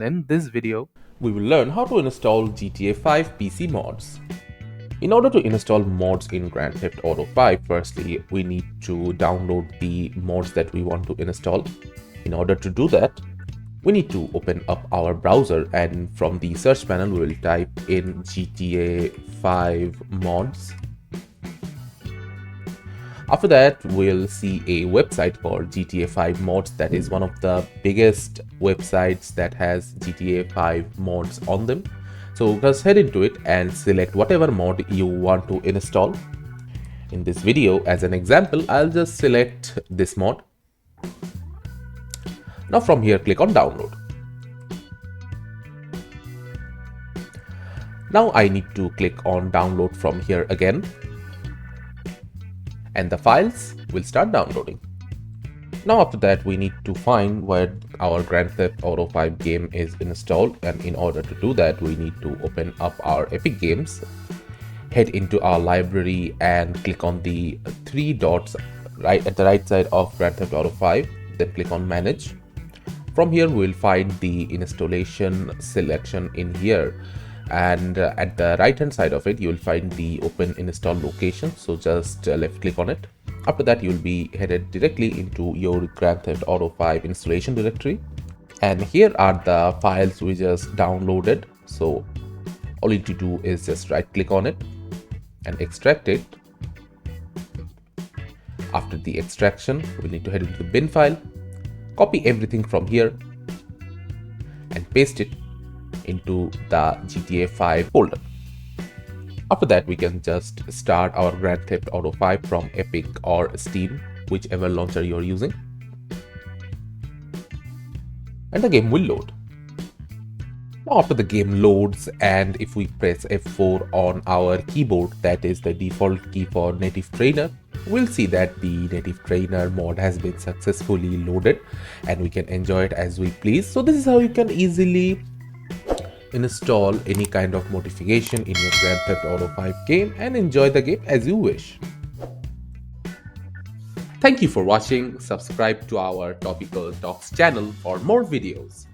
In this video, we will learn how to install GTA 5 PC mods. In order to install mods in Grand Theft Auto 5, firstly, we need to download the mods that we want to install. In order to do that, we need to open up our browser, and from the search panel, we will type in GTA 5 mods. After that, we'll see a website called GTA 5 mods. That is one of the biggest websites that has GTA 5 mods on them. So just head into it and select whatever mod you want to install. In this video, as an example, I'll just select this mod. Now from here, click on download. Now I need to click on download from here again, and the files will start downloading. Now after that, we need to find where our Grand Theft Auto 5 game is installed, and in order to do that, we need to open up our Epic Games, head into our library and click on the three dots right at the right side of Grand Theft Auto 5, then click on manage. From here, we'll find the installation selection in here, and at the right hand side of it, you'll find the open install location. So just left click on it. After that, you'll be headed directly into your Grand Theft Auto 5 installation directory, and here are the files we just downloaded. So all you need to do is just right click on it and extract it. After the extraction, we'll need to head into the bin file, copy everything from here and paste it into the GTA 5 folder. After that, we can just start our Grand Theft Auto 5 from Epic or Steam, whichever launcher you're using, and the game will load. Now after the game loads, and if we press F4 on our keyboard, that is the default key for Native Trainer, we'll see that the Native Trainer mod has been successfully loaded and we can enjoy it as we please. So this is how you can easily install any kind of modification in your Grand Theft Auto 5 game and enjoy the game as you wish. Thank you for watching. Subscribe to our Topical Talks channel for more videos.